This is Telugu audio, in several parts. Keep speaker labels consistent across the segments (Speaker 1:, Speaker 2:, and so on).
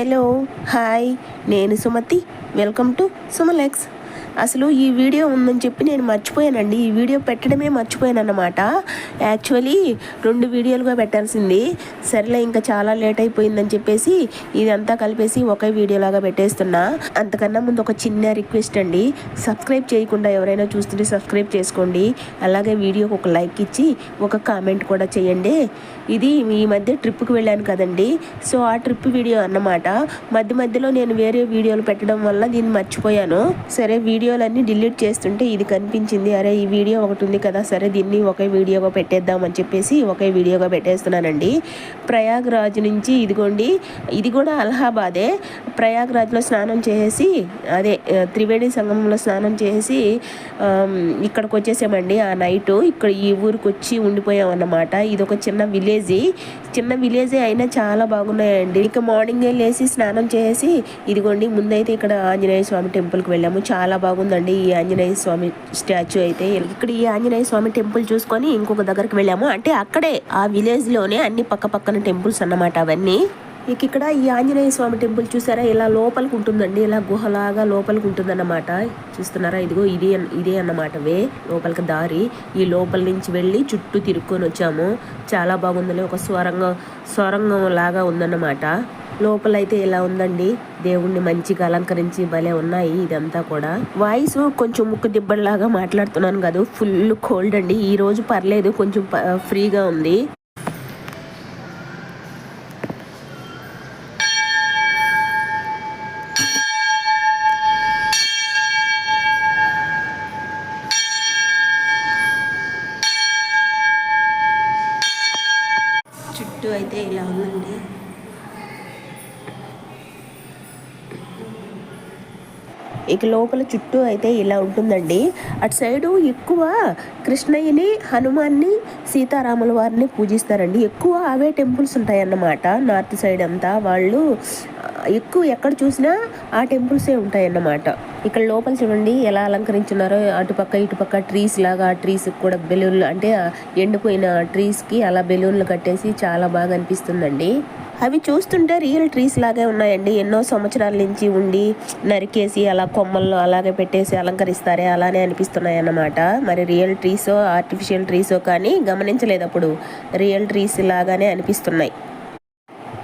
Speaker 1: హలో హాయ్, నేను సుమతి. Welcome to సుమలెక్స్. అసలు ఈ వీడియో ఉందని చెప్పి నేను మర్చిపోయానండి. ఈ వీడియో పెట్టడమే మర్చిపోయాను అన్నమాట. యాక్చువల్లీ 2 వీడియోలుగా పెట్టాల్సింది. సరేలే, ఇంకా చాలా లేట్ అయిపోయిందని చెప్పేసి ఇదంతా కలిపేసి ఒకే వీడియోలాగా పెట్టేస్తున్నా. అంతకన్నా ముందు ఒక చిన్న రిక్వెస్ట్ అండి, సబ్స్క్రైబ్ చేయకుండా ఎవరైనా చూస్తుంటే సబ్స్క్రైబ్ చేసుకోండి. అలాగే వీడియోకి ఒక లైక్ ఇచ్చి ఒక కామెంట్ కూడా చేయండి. ఇది ఈ మధ్య ట్రిప్కి వెళ్ళాను కదండి, సో ఆ ట్రిప్ వీడియో అన్నమాట. మధ్యలో నేను వేరే వీడియోలు పెట్టడం వల్ల దీన్ని మర్చిపోయాను. సరే, వీడియోలన్నీ డిలీట్ చేస్తుంటే ఇది కనిపించింది. అరే, ఈ వీడియో ఒకటి ఉంది కదా, సరే దీన్ని ఒకే వీడియోగా పెట్టేద్దామని చెప్పేసి ఒకే వీడియోగా పెట్టేస్తున్నానండి. ప్రయాగ్రాజ్ నుంచి ఇదిగోండి, ఇది కూడా అలహాబాదే. ప్రయాగ్రాజ్లో స్నానం చేసి, అదే త్రివేణి సంగమంలో స్నానం చేసి ఇక్కడికి వచ్చేసామండి. ఆ నైటు ఇక్కడ ఈ ఊరికి వచ్చి ఉండిపోయాం అన్నమాట. ఇది ఒక చిన్న విలేజే అయినా చాలా బాగున్నాయండి. ఇక మార్నింగే లేచి స్నానం చేసి ఇదిగోండి, ముందైతే ఇక్కడ ఆంజనేయ స్వామి టెంపుల్కి వెళ్ళాము. చాలా బాగుందండి ఈ ఆంజనేయ స్వామి స్టాచ్యూ అయితే. ఇక్కడ ఈ ఆంజనేయ స్వామి టెంపుల్ చూసుకొని ఇంకొక దగ్గరికి వెళ్ళాము. అంటే అక్కడే ఆ విలేజ్లోనే అన్ని పక్కన టెంపుల్స్ అన్నమాట అవన్నీ. ఇక్కడ ఈ ఆంజనేయ స్వామి టెంపుల్ చూసారా, ఇలా లోపలికి ఉంటుందండి, ఇలా గుహలాగా లోపలికి ఉంటుందన్నమాట. చూస్తున్నారా, ఇదిగో ఇదే అన్నమాట లోపలికి దారి. ఈ లోపల నుంచి వెళ్ళి చుట్టూ తిరుక్కొని వచ్చాము. చాలా బాగుందని ఒక సొరంగం లాగా ఉందన్నమాట. లోపలైతే ఇలా ఉందండి, దేవుణ్ణి మంచిగా అలంకరించి భలే ఉన్నాయి. ఇదంతా కూడా వాయిస్ కొంచెం ముక్కు దిబ్బలాగా మాట్లాడుతున్నాను కదా, ఫుల్ కోల్డ్ అండి. ఈ రోజు పర్లేదు, కొంచెం ఫ్రీగా ఉంది. చుట్టూ అయితే ఇలా ఉందండి. ఇక లోపల చుట్టూ అయితే ఇలా ఉంటుందండి. అటు సైడు ఎక్కువ కృష్ణయ్యని, హనుమాన్ని, సీతారాముల వారిని పూజిస్తారండి. ఎక్కువ అవే టెంపుల్స్ ఉంటాయన్నమాట. నార్త్ సైడ్ అంతా వాళ్ళు ఎక్కువ ఎక్కడ చూసినా ఆ టెంపుల్సే ఉంటాయన్నమాట. ఇక్కడ లోపల చూడండి ఎలా అలంకరించున్నారో, అటుపక్క ఇటుపక్క ట్రీస్ లాగా. ఆ ట్రీస్కి కూడా బెలూన్లు, అంటే ఎండిపోయిన ట్రీస్కి అలా బెలూన్లు కట్టేసి చాలా బాగా అనిపిస్తుందండి. అవి చూస్తుంటే రియల్ ట్రీస్ లాగే ఉన్నాయండి. ఎన్నో సంవత్సరాల నుంచి ఉండి నరికేసి అలా కొమ్మల్లో అలాగే పెట్టేసి అలంకరిస్తారే, అలానే అనిపిస్తున్నాయి అన్నమాట. మరి రియల్ ట్రీసో ఆర్టిఫిషియల్ ట్రీసో కానీ గమనించలేదు, అప్పుడు రియల్ ట్రీస్ లాగానే అనిపిస్తున్నాయి.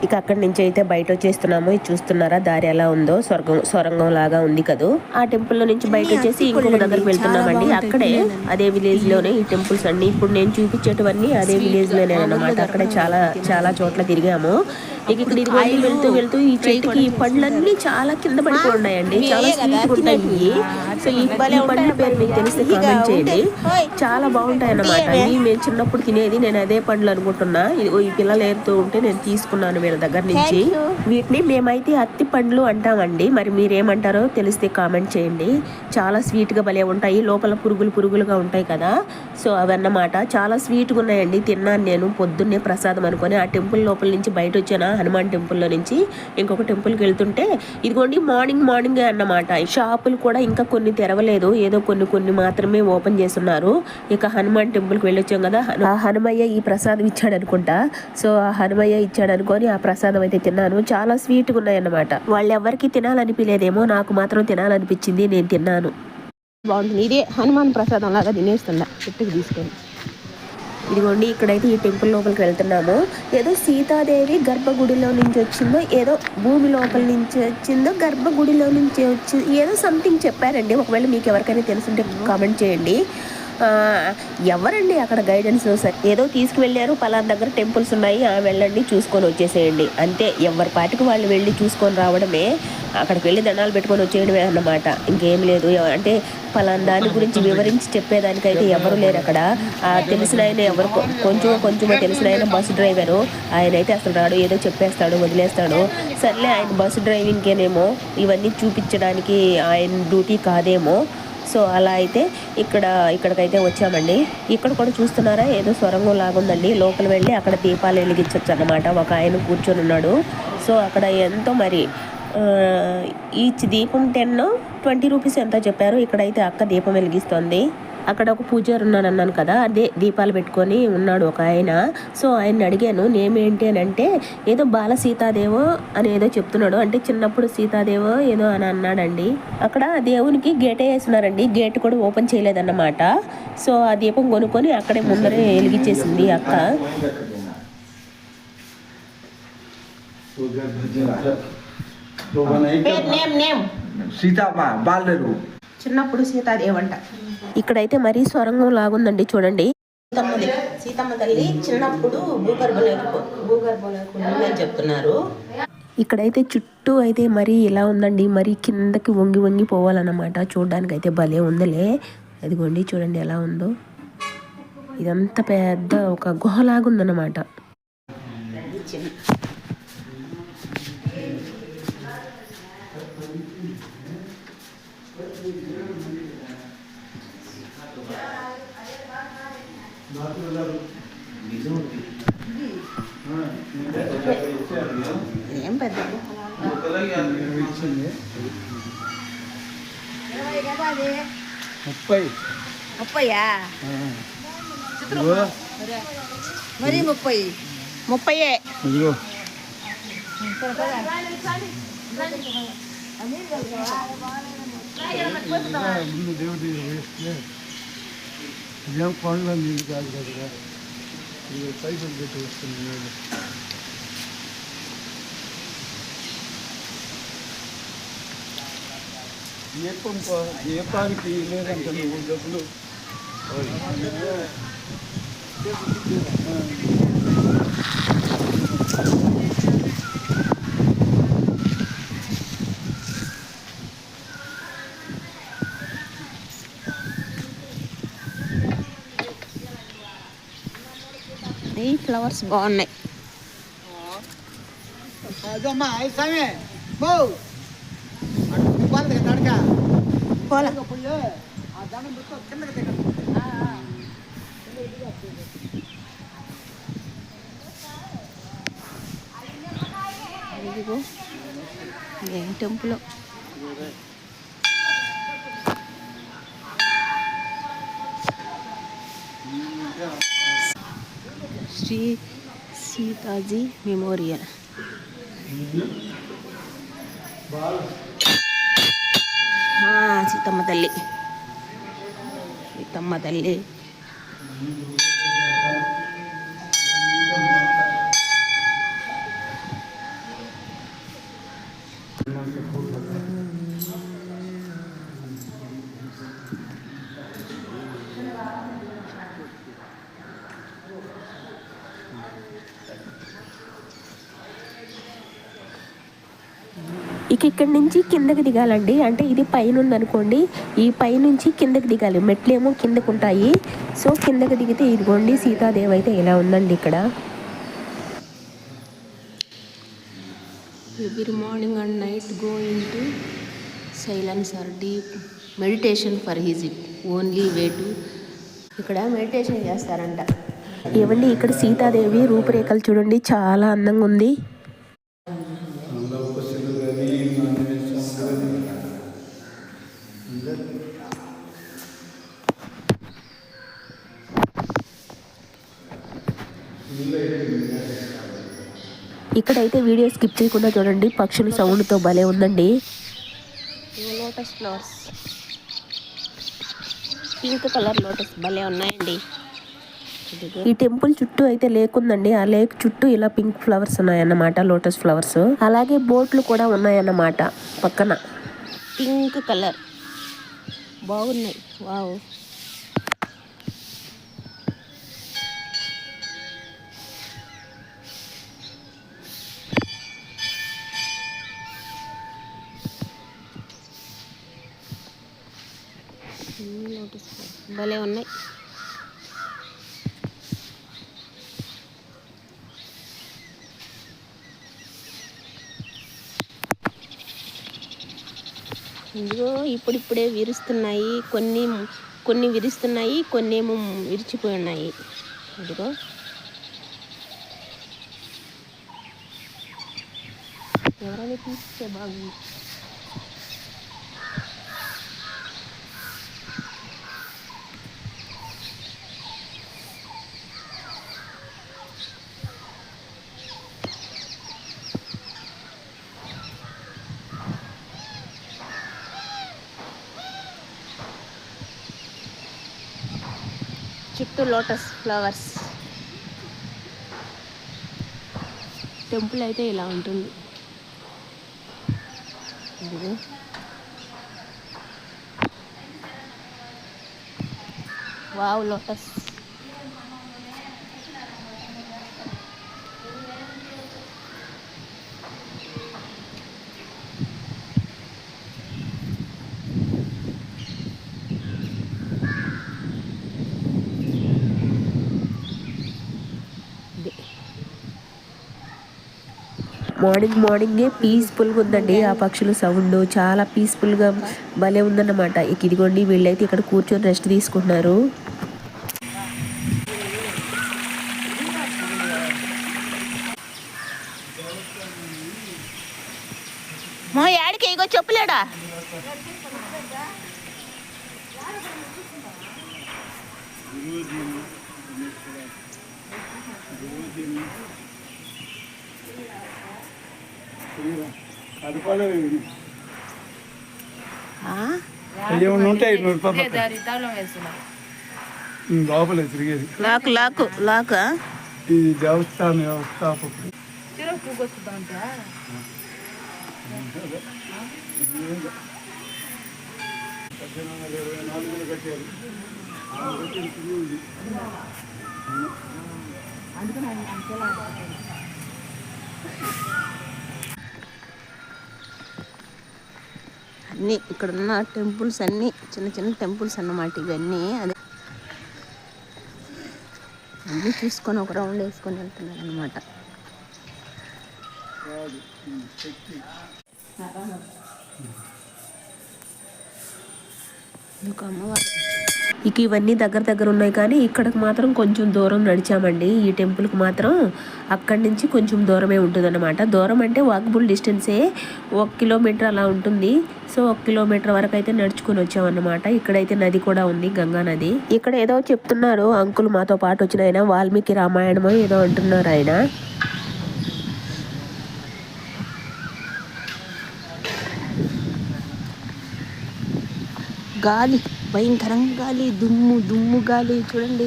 Speaker 1: ఇక అక్కడి నుంచి అయితే బయట వచ్చేస్తున్నాము. ఇది చూస్తున్నారా, దారి ఎలా ఉందో, సొరంగం లాగా ఉంది కదా. ఆ టెంపుల్ లో నుంచి బయట వచ్చేసి ఇంకొక దగ్గరికి వెళ్తున్నామండి. అక్కడే అదే విలేజ్ లోనే ఈ టెంపుల్స్ అన్ని. ఇప్పుడు నేను చూపించేటివన్నీ అదే విలేజ్ లోనే అన్నమాట. అక్కడే చాలా చోట్ల తిరిగాము. ఇక ఇక్కడ ఇది వెళ్తూ ఈ చెట్టుకి ఈ పండ్లన్నీ చాలా కింద పడిపోయి ఉన్నాయండి. చాలా స్వీట్గా ఉంటాయి. సో ఈ పండ్ల పేరు మీకు తెలిస్తే కామెంట్ చేయండి. చాలా బాగుంటాయి అన్నమాట. మేము చిన్నప్పుడు తినేది, నేను అదే పండ్లు అనుకుంటున్నా. ఈ పిల్లలు ఏరుతూ ఉంటే నేను తీసుకున్నాను వీళ్ళ దగ్గర నుంచి. వీటిని మేమైతే అత్తి పండ్లు అంటామండి. మరి మీరేమంటారో తెలిస్తే కామెంట్ చేయండి. చాలా స్వీట్గా భలే ఉంటాయి. లోపల పురుగులుగా ఉంటాయి కదా, సో అవన్నమాట. చాలా స్వీట్గా ఉన్నాయండి. తిన్నాను నేను పొద్దున్నే ప్రసాదం అనుకొని. ఆ టెంపుల్ లోపల నుంచి బయట వచ్చాను, హనుమాన్ టెంపుల్లో నుంచి ఇంకొక టెంపుల్కి వెళ్తుంటే ఇదిగోండి మార్నింగే అన్నమాట. షాపులు కూడా ఇంకా కొన్ని తెరవలేదు, ఏదో కొన్ని మాత్రమే ఓపెన్ చేస్తున్నారు. ఇక హనుమాన్ టెంపుల్కి వెళ్ళొచ్చాం కదా, ఆ హనుమయ్య ఈ ప్రసాదం ఇచ్చాడు అనుకుంటా. సో ఆ హనుమయ్య ఇచ్చాడు అనుకొని ఆ ప్రసాదం అయితే తిన్నాను. చాలా స్వీట్గా ఉన్నాయన్నమాట. వాళ్ళు ఎవరికి తినాలనిపించలేదేమో, నాకు మాత్రం తినాలనిపించింది, నేను తిన్నాను.
Speaker 2: బాగుంటుంది. ఇదే హనుమాన్ ప్రసాదం లాగా తినేస్తుందా చెట్టుకు తీసుకొని.
Speaker 1: ఇదిగోండి, ఇక్కడైతే ఈ టెంపుల్ లోపలికి వెళ్తున్నాము. ఏదో సీతాదేవి గర్భగుడిలో నుంచి వచ్చిందో, ఏదో భూమి లోపల నుంచి వచ్చిందో, గర్భగుడిలో నుంచి వచ్చిందో, ఏదో సంథింగ్ చెప్పారండి. ఒకవేళ మీకు ఎవరికైనా తెలుసుంటే కామెంట్ చేయండి. ఎవరండి అక్కడ గైడెన్స్? ఏదో తీసుకువెళ్ళారు, పలానా దగ్గర టెంపుల్స్ ఉన్నాయి, వెళ్ళండి చూసుకొని వచ్చేసేయండి అంతే. ఎవరి పాటికి వాళ్ళు వెళ్ళి చూసుకొని రావడమే, అక్కడికి వెళ్ళి దండాలు పెట్టుకొని వచ్చేయడమే అన్నమాట. ఇంకేం లేదు. అంటే పలానా దాని గురించి వివరించి చెప్పేదానికైతే ఎవరు లేరు అక్కడ. తెలిసిన ఆయన ఎవరు, కొంచెం తెలిసిన ఆయన బస్సు డ్రైవరు. ఆయన అయితే అసలు రాడు, ఏదో చెప్పేస్తాడు, వదిలేస్తాడు. సర్లే, ఆయన బస్సు డ్రైవింగ్కేనేమో, ఇవన్నీ చూపించడానికి ఆయన డ్యూటీ కాదేమో. సో అలా అయితే ఇక్కడికైతే వచ్చామండి. ఇక్కడ కూడా చూస్తున్నారా, ఏదో సొరంగం లాగుందండి. లోపల వెళ్ళి అక్కడ దీపాలు వెలిగించవచ్చు అన్నమాట. ఒక ఆయన కూర్చొని ఉన్నాడు. సో అక్కడ ఎంతో మరి ఈచ్ దీపం 10-20 రూపీస్ ఎంతో చెప్పారు. ఇక్కడైతే అక్క దీపం వెలిగిస్తోంది. అక్కడ ఒక పూజారి ఉన్నాడు అన్నాను కదా, అదే దీపాలు పెట్టుకొని ఉన్నాడు ఒక ఆయన. సో ఆయన్ని అడిగాను నేమ్ ఏంటి అని అంటే ఏదో బాల సీతాదేవో అని ఏదో చెప్తున్నాడు, అంటే చిన్నప్పుడు సీతాదేవో ఏదో అని అన్నాడండి. అక్కడ దేవునికి గేటే వేస్తున్నారండి, గేట్ కూడా ఓపెన్ చేయలేదన్నమాట. సో ఆ దీపం కొనుక్కొని అక్కడే ముందరే వెలిగించేసింది అక్క.
Speaker 2: చిన్నప్పుడు సీతాదేవి అంట.
Speaker 1: ఇక్కడైతే మరీ స్వరంగం లాగుందండి చూడండి. సీతమ్మ తల్లి చిన్నప్పుడు భూగర్భంలోకి అని చెప్తున్నారు. ఇక్కడైతే చుట్టూ అయితే మరీ ఇలా ఉందండి, మరీ కిందకి వంగి వంగి పోవాలన్నమాట. చూడడానికి అయితే భలే ఉందిలే. అదిగోండి చూడండి ఎలా ఉందో. ఇదంతా పెద్ద ఒక గుహలాగుందన్నమాట.
Speaker 2: ఏం పెద్ద 30 మరి 30
Speaker 3: ఇదేం కొండలో నీళ్ళు కాదు కదా, ఇది పైసలు పెట్టి వస్తుంది నీళ్ళు. దీపానికి లేదంట నువ్వు డబ్బులు.
Speaker 2: ఈ ఫ్లవర్స్ బాగున్నాయి. ఇదిగో ఏం టెంపుల్. శ్రీ సీతాజీ మెమోరియల్. సీతమ్మ తల్లి, సీతమ్మ తల్లి.
Speaker 1: ఇక్కడి నుంచి కిందకి దిగాలండి, అంటే ఇది పైన ఉందనుకోండి, ఈ పై నుంచి కిందకి దిగాలి. మెట్లేమో కిందకు ఉంటాయి. సో కిందకి దిగితే ఇదిగోండి సీతాదేవి అయితే ఇలా ఉందండి ఇక్కడ.
Speaker 2: Every morning and night go into silence or deep meditation for his only way to. ఇక్కడ మెడిటేషన్ చేస్తారంట.
Speaker 1: ఏమండి ఇక్కడ సీతాదేవి రూపురేఖలు చూడండి, చాలా అందంగా ఉంది. ఇక్కడైతే వీడియో స్కిప్ చేయకుండా చూడండి, పక్షుల సౌండ్తో భలే ఉందండి.
Speaker 2: Lotus flowers, pink colour lotus భలే ఉన్నాయండి.
Speaker 1: ఈ టెంపుల్ చుట్టూ అయితే లేక్ ఉందండి, ఆ లేక్ చుట్టూ ఇలా పింక్ ఫ్లవర్స్ ఉన్నాయన్నమాట, లోటస్ ఫ్లవర్స్. అలాగే బోట్లు కూడా ఉన్నాయన్నమాట పక్కన.
Speaker 2: పింక్ కలర్ బాగున్నాయి. వావ్. లోటస్ భలే ఉన్నాయి. ఇదిగో ఇప్పుడిప్పుడే విరుస్తున్నాయి, కొన్ని విరుస్తున్నాయి, కొన్ని ఏమో విరిచిపోయి ఉన్నాయి. ఇదిగో ఎవరైనా తీస్తే బాగుంది. చుట్టూ లోటస్ ఫ్లవర్స్. టెంపుల్ అయితే ఇలా ఉంటుంది. ఇదిగో. Wow, lotus.
Speaker 1: మార్నింగే పీస్ఫుల్గా ఉందండి. ఆ పక్షుల సౌండ్ చాలా పీస్ఫుల్గా భలే ఉందన్నమాట. ఇదిగోండి వీళ్ళైతే ఇక్కడ కూర్చొని రెస్ట్ తీసుకుంటున్నారు.
Speaker 2: మా యాడికి ఇగో చెప్పులేడా.
Speaker 3: ఏమన్నా ఉంటాయి లోపలే తిరిగేది.
Speaker 2: లాక్
Speaker 3: ఈ దేవస్థాన వ్యవస్థాపకుడు కట్టారు.
Speaker 2: అన్నీ ఇక్కడ ఉన్న టెంపుల్స్ అన్నీ చిన్న చిన్న టెంపుల్స్ అన్నమాట ఇవన్నీ. అదే అన్నీ చూసుకొని ఒక రౌండ్ వేసుకొని వెళ్తున్నారు అనమాట. ఇంకా అమ్మవారు.
Speaker 1: ఇక ఇవన్నీ దగ్గర ఉన్నాయి కానీ ఇక్కడికి మాత్రం కొంచెం దూరం నడిచామండి. ఈ టెంపుల్కి మాత్రం అక్కడి నుంచి కొంచెం దూరమే ఉంటుందన్నమాట. దూరం అంటే వాకబుల్ డిస్టెన్సే, 1 కిలోమీటర్ అలా ఉంటుంది. సో 1 కిలోమీటర్ వరకు అయితే నడుచుకుని వచ్చామన్నమాట. ఇక్కడైతే నది కూడా ఉంది, గంగా నది. ఇక్కడ ఏదో చెప్తున్నారు అంకుల్ మాతో పాటు వచ్చిన ఆయన, వాల్మీకి రామాయణమో ఏదో అంటున్నారు ఆయన.
Speaker 2: గాలి భయంకరంగా గాలి, దుమ్ము గాలి చూడండి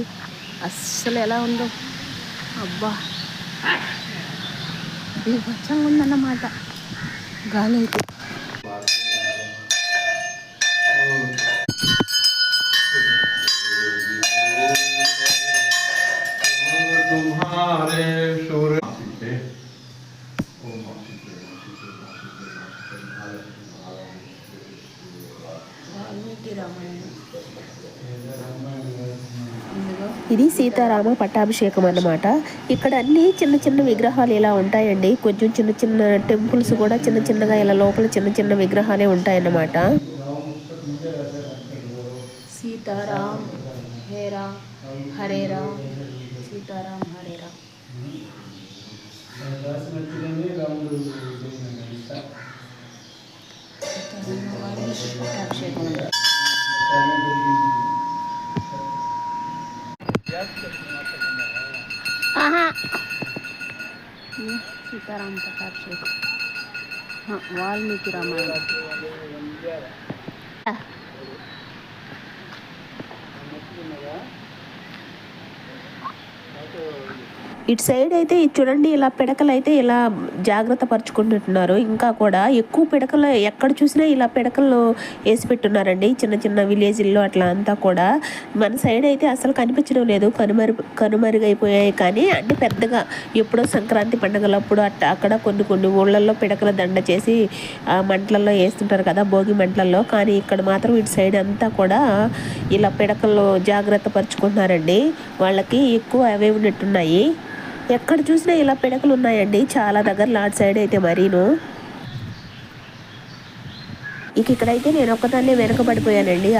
Speaker 2: అస్సలు ఎలా ఉందో. అబ్బా బీభత్సంగా ఉందన్నమాట గాలి అయితే.
Speaker 1: ఇది సీతారామ పట్టాభిషేకం అన్నమాట. ఇక్కడ అన్ని చిన్న చిన్న విగ్రహాలు ఇలా ఉంటాయండి. కొంచెం చిన్న చిన్న టెంపుల్స్ కూడా చిన్నగా ఇలా లోపల చిన్న విగ్రహాలే ఉంటాయన్నమాట.
Speaker 2: సీతారాం హరే రామ్ హరే రామ్, సీతారాం హరే రామ్. పట్టాభిషేకం సీతారాం పట్టాభిషేకం, వాల్మీకి రామాయణం.
Speaker 1: ఇటు సైడ్ అయితే చూడండి ఇలా పిడకలు అయితే ఇలా జాగ్రత్త పరుచుకుంటున్నారు. ఇంకా కూడా ఎక్కువ పిడకలు ఎక్కడ చూసినా ఇలా పిడకలు వేసి పెట్టున్నారండి. చిన్న విలేజ్ల్లో అట్లా అంతా కూడా. మన సైడ్ అయితే అసలు కనిపించడం లేదు, కనుమరుగైపోయాయి. కానీ అంటే పెద్దగా ఎప్పుడో సంక్రాంతి పండుగలప్పుడు అక్కడ కొన్ని ఊళ్ళల్లో పిడకల దండ చేసి మంటలలో వేస్తుంటారు కదా, భోగి మంటలలో. కానీ ఇక్కడ మాత్రం ఇటు సైడ్ అంతా కూడా ఇలా పిడకలు జాగ్రత్త పరుచుకుంటున్నారండి. వాళ్ళకి ఎక్కువ అవే ఉన్నట్టున్నాయి. ఎక్కడ చూసినా ఇలా పిడకలు ఉన్నాయండి చాలా దగ్గర, లాట్ సైడ్ అయితే మరీను. ఇక ఇక్కడైతే నేను ఒక్కదాన్నే వెనకబడిపోయానండి.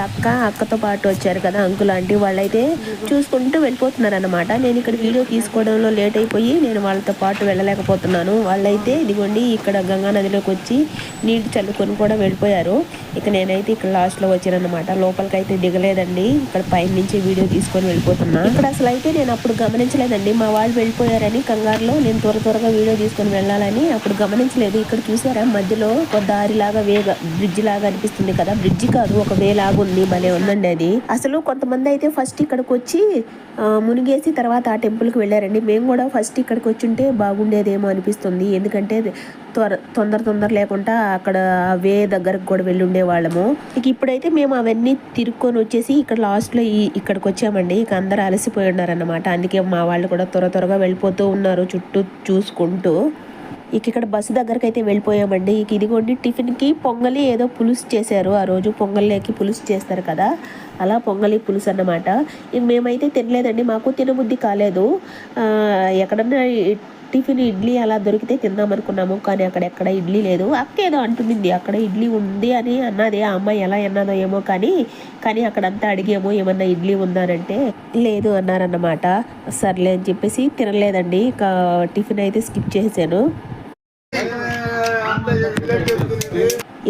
Speaker 1: అక్కతో పాటు వచ్చారు కదా అంకుల్ ఆంటీ, వాళ్ళైతే చూసుకుంటూ వెళ్ళిపోతున్నారు అనమాట. నేను ఇక్కడ వీడియో తీసుకోవడంలో లేట్ అయిపోయి నేను వాళ్ళతో పాటు వెళ్ళలేకపోతున్నాను. వాళ్ళైతే ఇదిగోండి ఇక్కడ గంగా నదిలోకి వచ్చి నీళ్లు చల్లుకొని కూడా వెళ్ళిపోయారు. ఇక నేనైతే ఇక్కడ లాస్ట్లో వచ్చానమాట. లోపలికి అయితే దిగలేదండి, ఇక్కడ పైన నుంచి వీడియో తీసుకొని వెళ్ళిపోతున్నా. ఇక్కడ అసలు అయితే నేను అప్పుడు గమనించలేదండి, మా వాళ్ళు వెళ్ళిపోయారని కంగారులో నేను త్వరగా వీడియో తీసుకొని వెళ్ళాలని అప్పుడు గమనించలేదు. ఇక్కడ చూసారా మధ్యలో ఒక దారిలాగా బ్రిడ్జ్ లాగా అనిపిస్తుంది కదా. బ్రిడ్జి కాదు, ఒక వే లాగా ఉంది, భలే ఉందండి అది. అసలు కొంతమంది అయితే ఫస్ట్ ఇక్కడికి వచ్చి మునిగేసి తర్వాత ఆ టెంపుల్కి వెళ్ళారండి. మేము కూడా ఫస్ట్ ఇక్కడికి వచ్చి ఉంటే బాగుండేదేమో అనిపిస్తుంది. ఎందుకంటే తొందర లేకుండా అక్కడ వే దగ్గరకు కూడా వెళ్ళి ఉండేవాళ్ళము. ఇక ఇప్పుడైతే మేము అవన్నీ తిరుక్కొని వచ్చేసి ఇక్కడ లాస్ట్లో ఇక్కడికి వచ్చామండి. ఇక అందరు అలసిపోయి ఉన్నారన్నమాట. అందుకే మా వాళ్ళు కూడా త్వరగా వెళ్ళిపోతూ ఉన్నారు చుట్టూ చూసుకుంటూ. ఇక ఇక్కడ బస్సు దగ్గరకు అయితే వెళ్ళిపోయామండి. ఇక ఇదిగోండి టిఫిన్కి పొంగలి ఏదో పులుసు చేశారు. ఆ రోజు పొంగల్లోకి పులుసు చేస్తారు కదా, అలా పొంగలి పులుసు అన్నమాట. మేమైతే తినలేదండి, మాకు తినబుద్ధి కాలేదు. ఎక్కడన్నా టిఫిన్ ఇడ్లీ అలా దొరికితే తిందాం అనుకున్నాము, కానీ అక్కడ ఎక్కడ ఇడ్లీ లేదు. అక్క ఏదో అంటుంది అక్కడ ఇడ్లీ ఉంది అని అన్నది. ఆ అమ్మాయి ఎలా అన్నదో ఏమో కానీ అక్కడంతా అడిగేమో ఏమన్నా ఇడ్లీ ఉందానంటే లేదు అన్నారన్నమాట. సర్లే అని చెప్పేసి తినలేదండి. ఇక టిఫిన్ అయితే స్కిప్ చేశాను.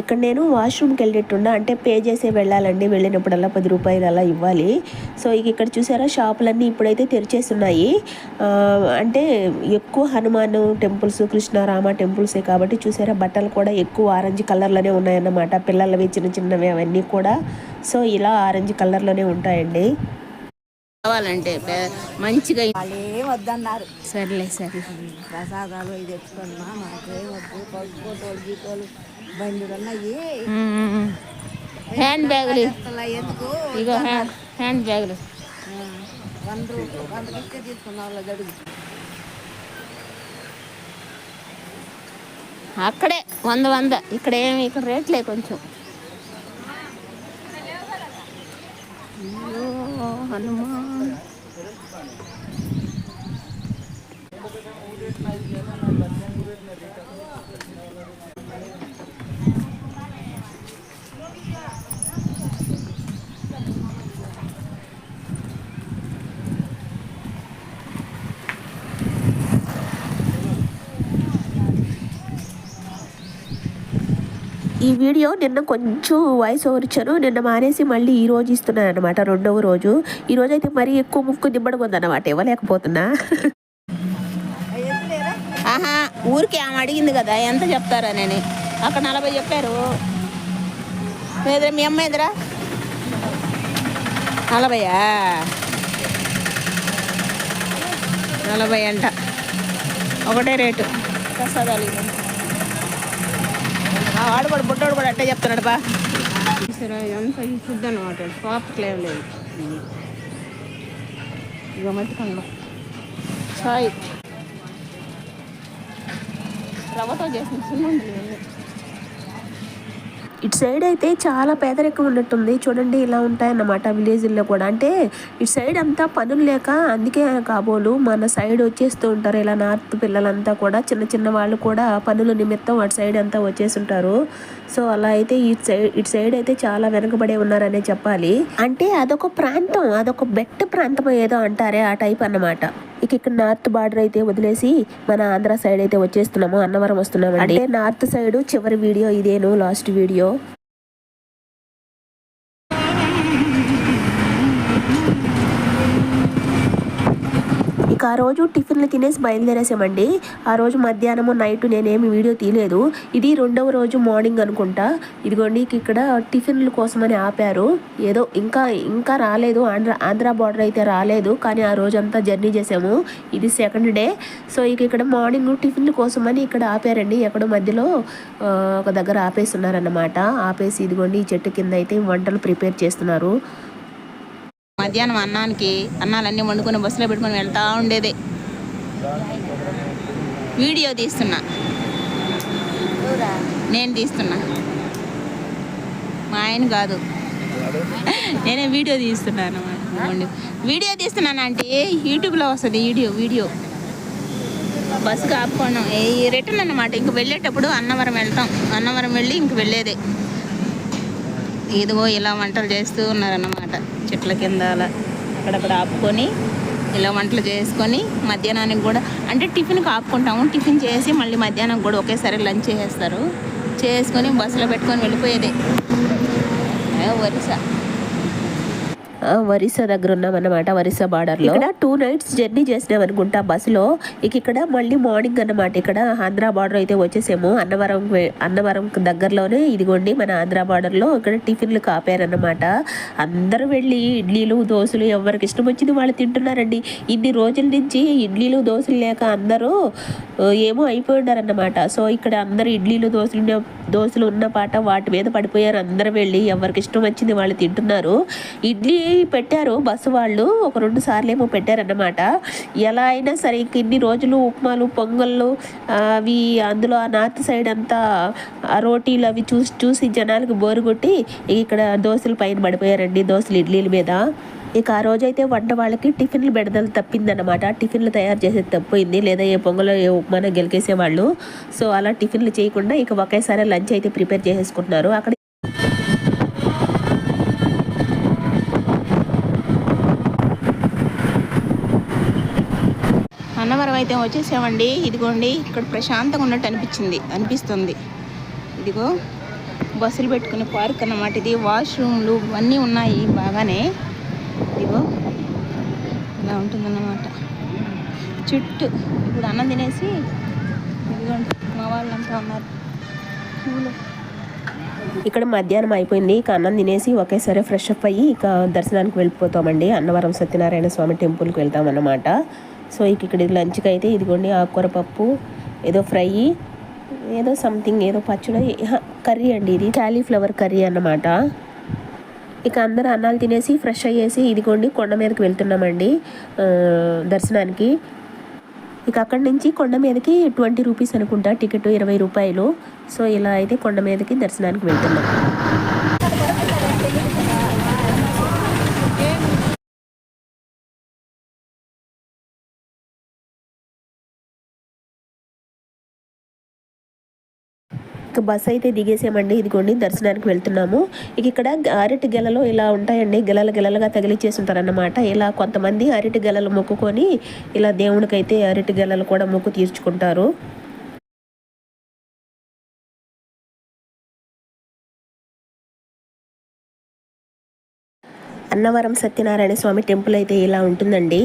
Speaker 1: ఇక్కడ నేను వాష్రూమ్కి వెళ్ళేట్టున్నా, అంటే పే చేసే వెళ్ళాలండి. వెళ్ళినప్పుడల్లా 10 రూపాయలు అలా ఇవ్వాలి. సో ఇక్కడ చూసారా షాపులన్నీ ఇప్పుడైతే తెరిచేస్తున్నాయి. అంటే ఎక్కువ హనుమాన్ టెంపుల్స్, కృష్ణారామ టెంపుల్సే కాబట్టి చూసారా బట్టలు కూడా ఎక్కువ ఆరెంజ్ కలర్లోనే ఉన్నాయన్నమాట. పిల్లలవి చిన్నవి అవన్నీ కూడా. సో ఇలా ఆరెంజ్ కలర్లోనే ఉంటాయండి.
Speaker 2: కావాలంటే మంచిగా
Speaker 4: వాళ్ళేం వద్దన్నారు.
Speaker 2: సర్లే
Speaker 4: ప్రసాదాలు ఇది తెచ్చుకున్నా, మాకేం వద్దు. పసుపోటోలు గీతోలు బండిలు ఉన్నాయి.
Speaker 2: హ్యాండ్ బ్యాగులు
Speaker 4: ఎందుకు
Speaker 2: ఇగో హ్యాండ్ బ్యాగులు
Speaker 4: 100 ఇస్తే తీసుకున్న వాళ్ళ అడుగు.
Speaker 2: అక్కడే 100 ఇక్కడ రేట్లే కొంచెం. హనుమాన్
Speaker 1: ఈ వీడియో నిన్న కొంచెం వాయిస్ ఓవర్ ఇచ్చాను, నిన్న మానేసి మళ్ళీ ఈ రోజు ఇస్తున్నాను అనమాట, 2వ రోజు. ఈ రోజు అయితే మరీ ఎక్కువ ముక్కు దిబ్బడం ఉందన్నమాట, ఇవ్వలేకపోతున్నా.
Speaker 2: ఆహా ఊరికి ఆమె అడిగింది కదా ఎంత చెప్తారా నేను, అక్కడ 40 చెప్పారు. మీ అమ్మ ఎదురా 40 అంట, ఒకటే రేటు. ప్రసాదాలు వాడు కూడా బుడ్డోడు కూడా అట్టే చెప్తున్నాడు బా. ఎంత ఈ ఫుడ్ అనమాట, షాప్కి ఏం లేదు. ఇక మట్టికంలో చాయ్ రవ్వతో చేసిన సున్నుండలు.
Speaker 1: ఇటు సైడ్ అయితే చాలా పేదరికం ఉన్నట్టుంది. చూడండి ఇలా ఉంటాయన్నమాట విలేజ్ల్లో కూడా. అంటే ఇటు సైడ్ అంతా పనులు లేక అందుకే కాబోలు మన సైడ్ వచ్చేస్తూ ఉంటారు. ఇలా నార్త్ పిల్లలంతా కూడా చిన్న వాళ్ళు కూడా పనుల నిమిత్తం అటు సైడ్ అంతా వచ్చేసి ఉంటారు. సో అలా అయితే ఇటు సైడ్ అయితే చాలా వెనకబడే ఉన్నారనే చెప్పాలి. అంటే అదొక ప్రాంతం, అదొక బెట్ట ప్రాంతం ఏదో అంటారే ఆ టైప్ అన్నమాట. ఇక్కడ నార్త్ బార్డర్ అయితే వదిలేసి మన ఆంధ్ర సైడ్ అయితే వచ్చేస్తున్నాము, అన్నవరం వస్తున్నాము. అంటే నార్త్ సైడ్ చివరి వీడియో ఇదేను, లాస్ట్ వీడియో. ఇక ఆ రోజు టిఫిన్లు తినేసి బయలుదేరేసామండి. ఆ రోజు మధ్యాహ్నము నైట్ నేనేమి వీడియో తీయలేదు. ఇది 2వ రోజు మార్నింగ్ అనుకుంటా. ఇదిగోండి ఇక్కడ టిఫిన్ల కోసమని ఆపారు. ఏదో ఇంకా రాలేదు, ఆంధ్ర బార్డర్ అయితే రాలేదు, కానీ ఆ రోజంతా జర్నీ చేసాము. ఇది 2nd డే. సో ఇక్కడ మార్నింగ్ టిఫిన్ల కోసమని ఇక్కడ ఆపారండి. ఎక్కడో మధ్యలో ఒక దగ్గర ఆపేస్తున్నారన్నమాట. ఆపేసి ఇదిగోండి ఈ చెట్టు కింద అయితే వంటలు ప్రిపేర్ చేస్తున్నారు.
Speaker 2: మధ్యాహ్నం అన్నాలన్నీ వండుకొని బస్సులో పెట్టుకొని వెళ్తా ఉండేదే. వీడియో తీస్తున్నా, నేను తీస్తున్నా, మా ఆయన కాదు, నేనే వీడియో తీస్తున్నాను. వీడియో తీస్తున్నానంటే యూట్యూబ్లో వస్తుంది వీడియో. బస్సుకి ఆపుకోవడం రిటర్న్ అన్నమాట. ఇంక వెళ్ళేటప్పుడు అన్నవరం వెళ్తాం, అన్నవరం వెళ్ళి ఇంక వెళ్ళేదే. ఏదో ఇలా వంటలు చేస్తూ ఉన్నారన్నమాట. చెట్ల కింద అలా అక్కడక్కడ ఆపుకొని ఇలా వంటలు చేసుకొని మధ్యాహ్నానికి కూడా, అంటే టిఫిన్కి ఆపుకుంటాము. టిఫిన్ చేసి మళ్ళీ మధ్యాహ్నం కూడా ఒకేసారి లంచ్ చేసేస్తారు. చేసుకొని బస్సులో పెట్టుకొని వెళ్ళిపోయేదే ఒరిస్సా.
Speaker 1: ఒరిస్సా దగ్గర ఉన్నామన్నమాట, ఒరిస్సా బార్డర్లో. ఇక్కడ 2 nights జర్నీ చేసినాం అనుకుంటా బస్సులో. ఇక్కడ మళ్ళీ మార్నింగ్ అన్నమాట ఇక్కడ ఆంధ్ర బార్డర్ అయితే వచ్చేసాము. అన్నవరం దగ్గరలోనే ఇదిగోండి మన ఆంధ్ర బార్డర్లో ఇక్కడ టిఫిన్లు కాపారన్నమాట. అందరూ వెళ్ళి ఇడ్లీలు దోశలు ఎవరికి ఇష్టం వచ్చింది వాళ్ళు తింటున్నారండి. ఇన్ని రోజుల నుంచి ఇడ్లీలు దోశలు లేక అందరూ ఏమో అయిపోయినారన్నమాట. సో ఇక్కడ అందరూ ఇడ్లీలు దోశలు ఉన్న పాట వాటి మీద పడిపోయారు. అందరూ వెళ్ళి ఎవరికి ఇష్టం వచ్చింది వాళ్ళు తింటున్నారు. ఇడ్లీ పెట్టారు బస్సు వాళ్ళు, ఒక 2 సార్లు ఏమో పెట్టారన్నమాట. ఎలా అయినా సరే ఇంక ఇన్ని రోజులు ఉప్మాలు పొంగళ్ళు అవి అందులో ఆ నార్త్ సైడ్ అంతా ఆ రోటీలు అవి చూసి జనాలకు బోరు కొట్టి ఇక్కడ దోశలు పైన పడిపోయారండి, దోశలు ఇడ్లీల మీద. ఇక ఆ రోజైతే వంట వాళ్ళకి టిఫిన్లు బెడదలు తప్పిందన్నమాట. టిఫిన్లు తయారు చేసేది తప్పింది, లేదా ఏ పొంగలో ఏ ఉప్మానో గెలికేసేవాళ్ళు. సో అలా టిఫిన్లు చేయకుండా ఇక ఒకేసారి లంచ్ అయితే ప్రిపేర్ చేసేసుకుంటున్నారు అక్కడ.
Speaker 2: అన్నవరం అయితే వచ్చేసామండి. ఇదిగోండి ఇక్కడ ప్రశాంతంగా ఉన్నట్టు అనిపిస్తుంది. ఇదిగో బస్సులు పెట్టుకునే పార్క్ అన్నమాట ఇది. వాష్రూమ్లు అన్నీ ఉన్నాయి బాగానే. ఇదిగో ఇలా ఉంటుందన్నమాట చుట్టూ. ఇప్పుడు అన్నం తినేసి ఇదిగోండి మా వాళ్ళంతా ఉన్నారు.
Speaker 1: ఇక్కడ మధ్యాహ్నం అయిపోయింది. ఇక అన్నం తినేసి ఒకేసారి ఫ్రెష్ అప్ అయ్యి ఇక దర్శనానికి వెళ్ళిపోతామండి. అన్నవరం సత్యనారాయణ స్వామి టెంపుల్కి వెళ్తామన్నమాట. సో ఇక్కడ లంచ్కి అయితే ఇదిగోండి ఆకుకూర పప్పు, ఏదో ఫ్రై, ఏదో సంథింగ్ ఏదో పచ్చడి, కర్రీ అండి, ఇది కాలీఫ్లవర్ కర్రీ అన్నమాట. ఇక అందరూ అన్నాలు తినేసి ఫ్రెష్ అయ్యేసి ఇదిగోండి కొండ మీదకి వెళ్తున్నామండి దర్శనానికి. ఇక అక్కడి నుంచి కొండ మీదకి 20 రూపీస్ అనుకుంటా టికెట్, 20 రూపాయలు. సో ఇలా అయితే కొండ మీదకి దర్శనానికి వెళ్తున్నాం. ఇక బస్ అయితే దిగేసామండి. ఇదిగోండి దర్శనానికి వెళ్తున్నాము. ఇక్కడ అరటి గెలలు ఇలా ఉంటాయండి, గెలలుగా తగిలిచ్చేసి ఉంటారన్నమాట. ఇలా కొంతమంది అరటి గెలలు మొక్కుకొని ఇలా దేవుడికైతే అరటి గెలలు కూడా మొక్కు తీర్చుకుంటారు. అన్నవరం సత్యనారాయణ స్వామి టెంపుల్ అయితే ఇలా ఉంటుందండి.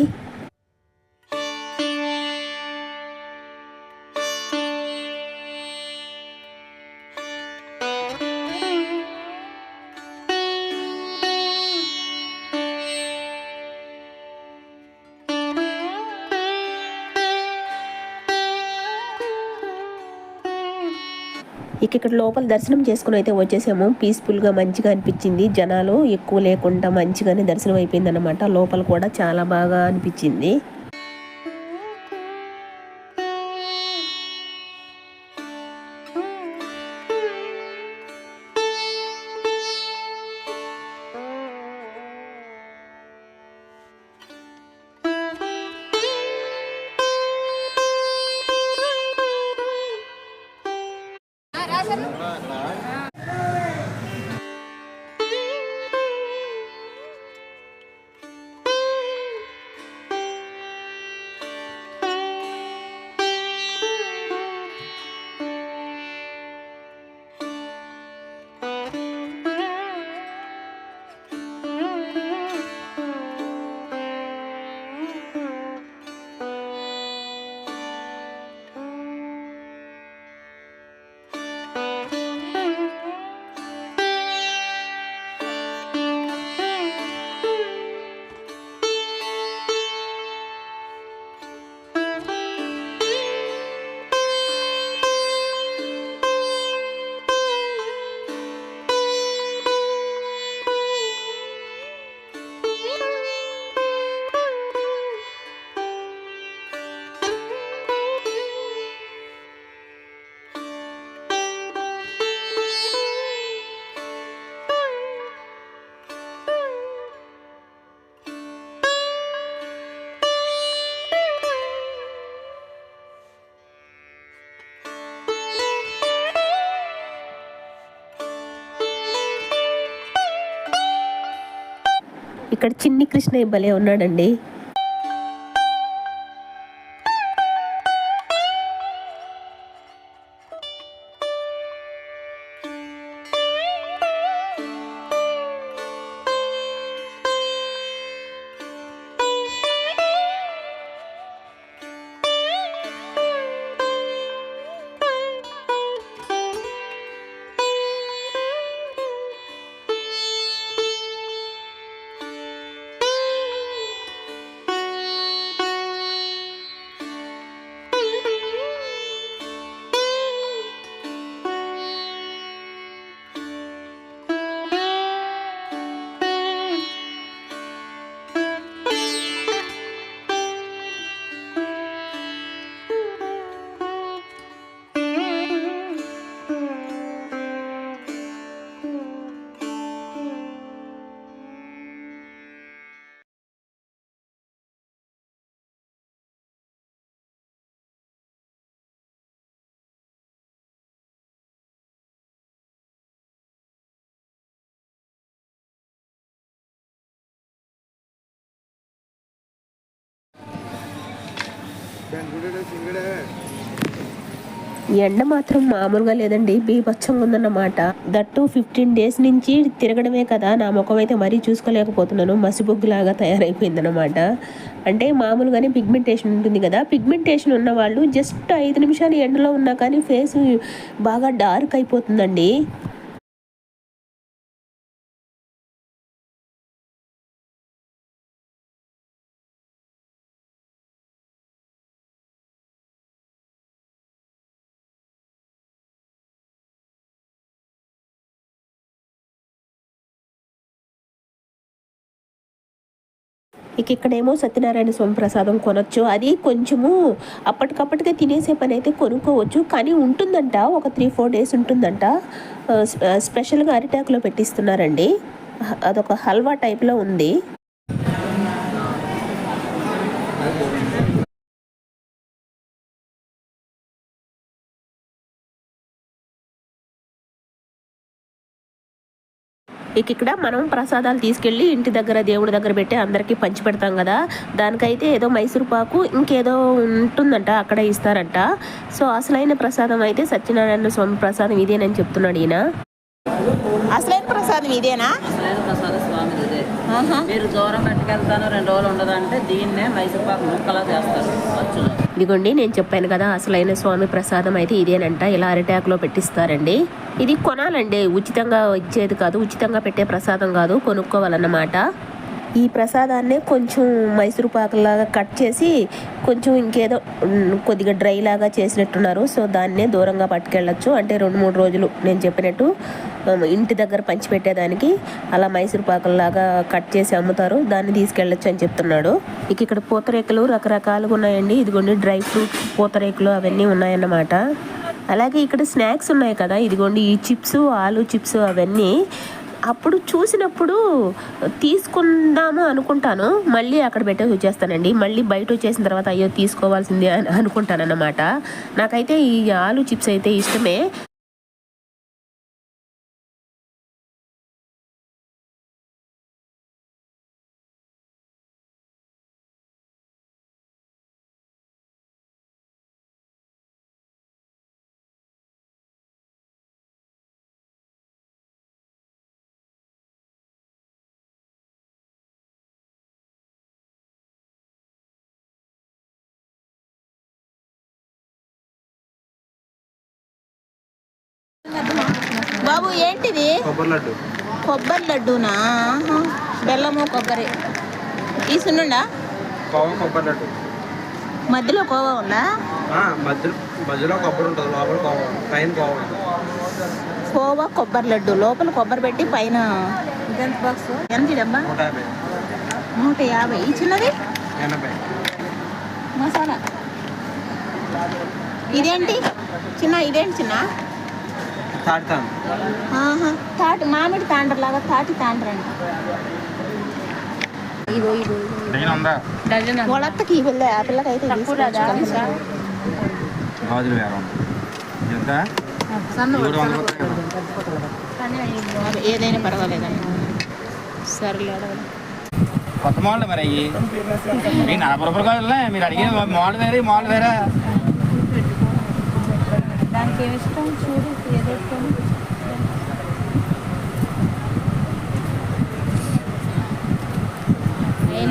Speaker 1: ఇక్కడ లోపల దర్శనం చేసుకుని అయితే వచ్చేసాము. పీస్ఫుల్గా మంచిగా అనిపించింది. జనాలు ఎక్కువ లేకుండా మంచిగానే దర్శనం అయిపోయింది అనమాట. లోపల కూడా చాలా బాగా అనిపించింది. ఇక్కడ చిన్ని కృష్ణయ్య భలే ఉన్నాడండి. ఎండ మాత్రం మామూలుగా లేదండి, బీభత్సంగా ఉందన్నమాట. దట్టు 15 days నుంచి తిరగడమే కదా, నా ముఖం అయితే మరీ చూసుకోలేకపోతున్నాను, మసిబొగ్గులాగా తయారైపోయిందనమాట. అంటే మామూలుగానే పిగ్మెంటేషన్ ఉంటుంది కదా, పిగ్మెంటేషన్ ఉన్న వాళ్ళు జస్ట్ 5 నిమిషాలు ఎండలో ఉన్నా కానీ ఫేస్ బాగా డార్క్ అయిపోతుందండి. ఇక్కడేమో సత్యనారాయణ స్వామి ప్రసాదం కొనొచ్చు, అది కొంచెము అప్పటికప్పటికే తినేసే పని అయితే కొనుక్కోవచ్చు, కానీ ఉంటుందంట, ఒక 3-4 days ఉంటుందంట. స్పెషల్గా అరిటాకులో పెట్టిస్తున్నారండి, అదొక హల్వా టైప్లో ఉంది. ఇక్కడ మనం ప్రసాదాలు తీసుకెళ్ళి ఇంటి దగ్గర దేవుడి దగ్గర పెట్టి అందరికీ పంచి పెడతాం కదా, దానికైతే ఏదో మైసూర్ పాకు ఇంకేదో ఉంటుందంట అక్కడ ఇస్తారంట. సో అసలైన ప్రసాదం అయితే సత్యనారాయణ స్వామి ప్రసాదం ఇదేనని చెప్తున్నాడు ఈయన.
Speaker 2: అసలైన ప్రసాదం ఇదేనా?
Speaker 5: అసలైన ప్రసాదం స్వామి ఇదే. మీరు దూరం పట్టుకెళ్తాను 2 రోజులు ఉండదంటే దీన్నే మైసూర్ పాకు ముక్కలా చేస్తారు ఖర్చులో.
Speaker 1: ఇదిగోండి నేను చెప్పాను కదా, అసలైన స్వామి ప్రసాదం అయితే ఇదేనంట, ఇలా అరిటాకులో పెట్టిస్తారండి. ఇది కొనాలండి, ఉచితంగా ఇచ్చేది కాదు, ఉచితంగా పెట్టే ప్రసాదం కాదు, కొనుక్కోవాలన్నమాట. ఈ ప్రసాదాన్నే కొంచెం మైసూరు పాకులాగా కట్ చేసి కొంచెం ఇంకేదో కొద్దిగా డ్రై లాగా చేసినట్టున్నారు. సో దాన్నే దూరంగా పట్టుకెళ్ళచ్చు, అంటే 2-3 రోజులు నేను చెప్పినట్టు ఇంటి దగ్గర పంచిపెట్టేదానికి అలా మైసూరు పాకులాగా కట్ చేసి అమ్ముతారు, దాన్ని తీసుకెళ్ళచ్చు అని చెప్తున్నాడు. ఇక్కడ పూతరేకులు రకరకాలుగా ఉన్నాయండి, ఇదిగోండి డ్రై ఫ్రూట్ పూతరేకులు అవన్నీ ఉన్నాయన్నమాట. అలాగే ఇక్కడ స్నాక్స్ ఉన్నాయి కదా, ఇదిగోండి ఈ చిప్స్, ఆలు చిప్స్ అవన్నీ అప్పుడు చూసినప్పుడు తీసుకుందాము అనుకుంటాను, మళ్ళీ అక్కడ పెట్టేసి వచ్చేస్తానండి. మళ్ళీ బయట వచ్చేసిన తర్వాత అయ్యో తీసుకోవాల్సిందే అని అనుకుంటాను అన్నమాట. నాకైతే ఈ ఆలు చిప్స్ అయితే ఇష్టమే.
Speaker 2: బాబు ఏంటిది? కొబ్బరి లడ్డూనా? బెల్లము కొబ్బరి తీసుండా,
Speaker 6: కొబ్బరి లడ్డు
Speaker 2: మధ్యలో కోవా ఉందా?
Speaker 6: మధ్యలో కొబ్బరి ఉంటుంది, లోపల కోవా, పైన కోవా.
Speaker 2: కోవా కొబ్బరి లడ్డు, లోపల కొబ్బరి పెట్టి పైన. ఎంత డబ్బా? 150. ఈ చిన్నది
Speaker 6: 80.
Speaker 2: మసాలా ఇదేంటి చిన్న? ఇదేంటి చిన్న? తాటి మామిడి తాండ్ర లాగా, తాటి తాండ్రండి. ఇగో ఇగో డజన్ వాళ్ళకి ఈ పిల్ల, ఆ పిల్లకి అయితే ఏదైనా పర్వాలేదండి. సరేలే
Speaker 7: కొత్త మోడల్ మరి అయ్యి 40 రూపాయలు కాదు, మీరు అడిగిన మోడల్ వేరే, మోడల్ వేరే.
Speaker 2: దానికి ఏమి ఇష్టం చూడు, ఏదో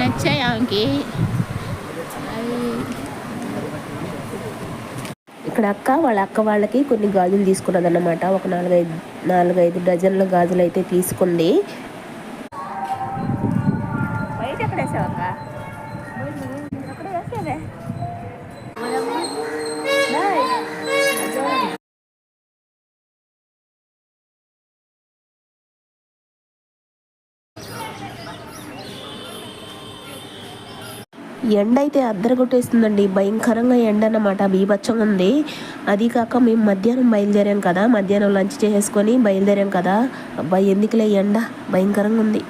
Speaker 2: నచ్చాయి ఆమెకి.
Speaker 1: ఇక్కడ వాళ్ళ అక్క వాళ్ళకి కొన్ని గాజులు తీసుకున్నదన్నమాట, ఒక 4-5 డజన్ల గాజులు అయితే తీసుకుంది.
Speaker 2: బయట ఎక్కడ వేసావక్క?
Speaker 1: ఎండ అయితే అద్దరగొట్టేస్తుందండి, భయంకరంగా ఎండ అన్నమాట, బీభత్సంగా ఉంది. అది కాక మేము మధ్యాహ్నం బయలుదేరాం కదా, మధ్యాహ్నం లంచ్ చేసుకొని బయలుదేరాం కదా, అబ్బాయి ఎందుకులే ఎండ భయంకరంగా ఉంది.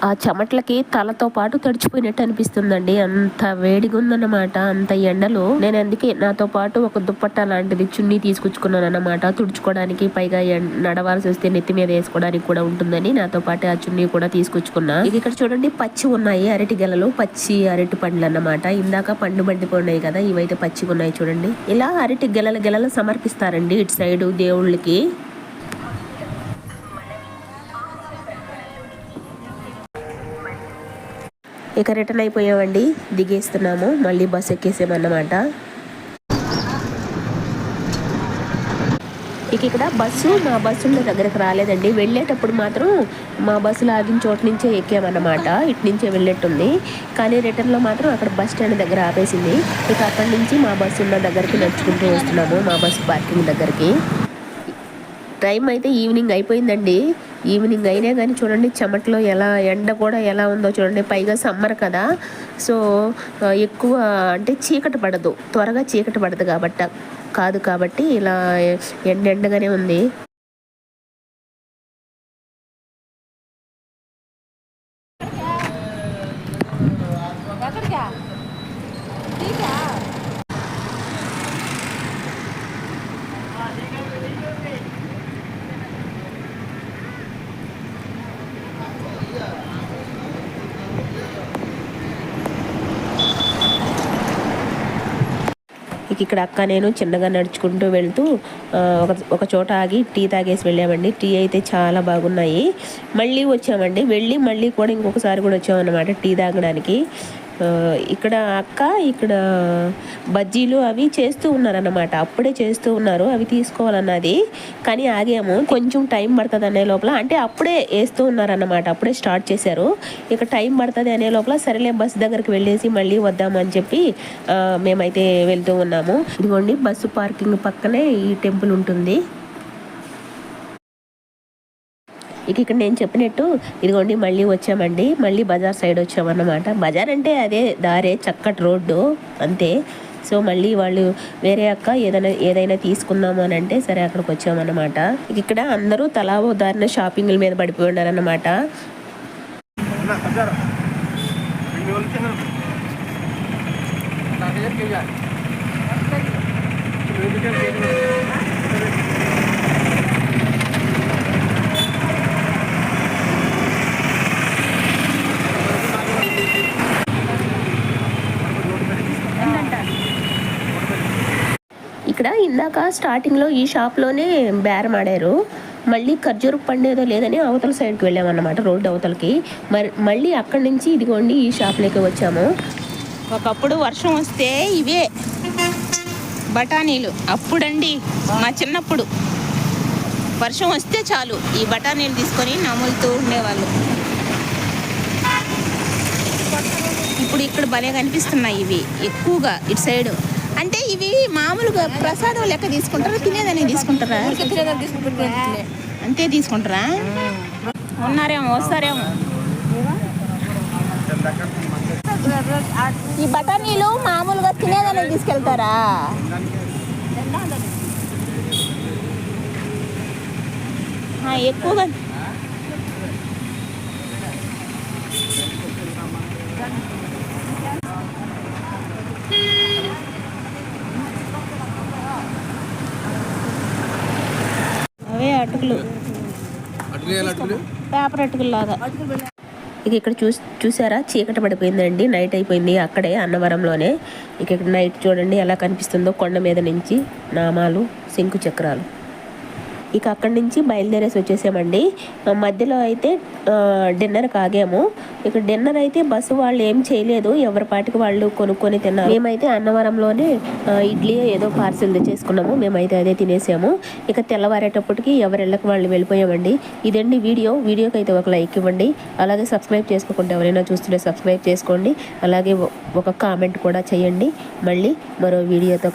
Speaker 1: ఆ చెమట్లకి తలతో పాటు తడిచిపోయినట్టు అనిపిస్తుందండి. అంత వేడిగా ఉందన్నమాట, అంత ఎండలు. నేను అందుకే నాతో పాటు ఒక దుప్పట్టా లాంటిది చున్నీ తీసుకొచ్చుకున్నాను అన్నమాట, తుడుచుకోవడానికి. పైగా నడవాల్సి వస్తే నెత్తి మీద వేసుకోవడానికి కూడా ఉంటుందని నాతో పాటు ఆ చున్నీ కూడా తీసుకొచ్చుకున్నా. ఇక్కడ చూడండి పచ్చి ఉన్నాయి అరటి గెలలు, పచ్చి అరటి పండ్లు అన్నమాట. ఇందాక పండు బండిపోయినాయి కదా, ఇవైతే పచ్చిగా ఉన్నాయి చూడండి. ఇలా అరటి గెలలు సమర్పిస్తారండి ఇటు సైడు దేవుళ్ళకి. ఇక రిటర్న్ అయిపోయామండి, దిగేస్తున్నాము, మళ్ళీ బస్సు ఎక్కేసామన్నమాట. ఇక్కడ మా బస్సు దగ్గరకు రాలేదండి. వెళ్ళేటప్పుడు మాత్రం మా బస్సులో ఆగిన చోటు నుంచే ఎక్కామన్నమాట, ఇటు నుంచే వెళ్ళేట్టుంది. కానీ రిటర్న్లో మాత్రం అక్కడ బస్ స్టాండ్ దగ్గర ఆపేసింది. ఇక అక్కడి నుంచి మా బస్సు ఉన్న దగ్గరికి నడుచుకుంటూ వస్తున్నాము, మా బస్సు పార్కింగ్ దగ్గరికి. టైం అయితే ఈవినింగ్ అయిపోయిందండి. ఈవినింగ్ అయినా కానీ చూడండి చెమటలో ఎలా, ఎండ కూడా ఎలా ఉందో చూడండి. పైగా సమ్మర్ కదా, సో ఎక్కువ అంటే చీకటి పడదు, త్వరగా చీకటి పడదు కాబట్టి ఇలా ఎండగానే ఉంది. ఇక్కడ అక్క నేను చిన్నగా నడుచుకుంటూ వెళ్తూ ఒక చోట ఆగి టీ తాగేసి వెళ్ళామండి. టీ అయితే చాలా బాగున్నాయి. మళ్ళీ వచ్చామండి, మళ్ళీ కూడా ఇంకొకసారి కూడా వచ్చామన్నమాట టీ తాగడానికి. ఇక్కడ అక్క బజ్జీలు అవి చేస్తూ ఉన్నారన్నమాట, అప్పుడే చేస్తూ ఉన్నారు, అవి తీసుకోవాలన్నది. కానీ ఆగాము, కొంచెం టైం పడుతుంది అనే లోపల, అంటే అప్పుడే వేస్తూ ఉన్నారన్నమాట, అప్పుడే స్టార్ట్ చేశారు. ఇక టైం పడుతుంది అనే లోపల సరేలే బస్సు దగ్గరికి వెళ్ళేసి మళ్ళీ వద్దామని చెప్పి మేమైతే వెళ్తూ ఉన్నాము. ఇదిగోండి బస్సు పార్కింగ్ పక్కనే ఈ టెంపుల్ ఉంటుంది. ఇక్కడ నేను చెప్పినట్టు ఇదిగోండి మళ్ళీ వచ్చామండి, మళ్ళీ బజార్ సైడ్ వచ్చామన్నమాట. బజార్ అంటే అదే దారే, చక్కటి రోడ్డు అంతే. సో మళ్ళీ వాళ్ళు వేరే అక్క ఏదైనా తీసుకుందాము అని అంటే సరే అక్కడికి వచ్చామన్నమాట. ఇక్కడ అందరూ తలా ఓ దారిన షాపింగ్ల మీద పడిపోయి ఉన్నారన్నమాట. ఇక్కడ ఇందాక స్టార్టింగ్లో ఈ షాప్లోనే బేరం ఆడారు. మళ్ళీ ఖర్జూర పండేదో లేదని అవతల సైడ్కి వెళ్ళామన్నమాట, రోడ్డు అవతలకి. మళ్ళీ అక్కడి నుంచి ఇదిగోండి ఈ షాప్లోకి వచ్చాము.
Speaker 2: ఒకప్పుడు వర్షం వస్తే ఇవే బఠానీలు, అప్పుడండి మా చిన్నప్పుడు వర్షం వస్తే చాలు ఈ బఠానీలు తీసుకొని నములుతూ ఉండేవాళ్ళు. ఇప్పుడు ఇక్కడ భలే కనిపిస్తున్నాయి ఇవి ఎక్కువగా ఇటు సైడు. అంటే ఇవి మామూలుగా ప్రసాదం లెక్క తీసుకుంటారా, తినేదని తీసుకుంటారా? అంతే తీసుకుంటారా? ఉన్నారేమో, వస్తారేమో. ఈ బఠానీలు మామూలుగా తినేదని తీసుకెళ్తారా? ఎక్కువగా అవే అటుకులు, పేపర్ అటుకులు లాగా. ఇక్కడ చూసారా చీకటి పడిపోయిందండి, నైట్ అయిపోయింది అక్కడే అన్నవరంలోనే. ఇక్కడ నైట్ చూడండి ఎలా కనిపిస్తుందో, కొండ మీద నుంచి నామాలు, శంకు చక్రాలు. ఇక అక్కడి నుంచి బయలుదేరేసి వచ్చేసామండి. మధ్యలో అయితే డిన్నర్కి ఆగాము. ఇక డిన్నర్ అయితే బస్సు వాళ్ళు ఏం చేయలేదు, ఎవరి పాటికి వాళ్ళు కొనుక్కొని తిన్నారు. మేమైతే అన్నవరంలోనే ఇడ్లీ ఏదో పార్సిల్ తెచ్చేసుకున్నాము, మేమైతే అదే తినేసాము. ఇక తెల్లవారేటప్పటికి ఎవరిళ్ళకి వాళ్ళు వెళ్ళిపోయామండి. ఇదండి వీడియోకి అయితే ఒక లైక్ ఇవ్వండి, అలాగే సబ్స్క్రైబ్ చేసుకోకుండా ఎవరైనా చూస్తుంటే సబ్స్క్రైబ్ చేసుకోండి, అలాగే ఒక కామెంట్ కూడా చేయండి. మళ్ళీ మరో వీడియోతో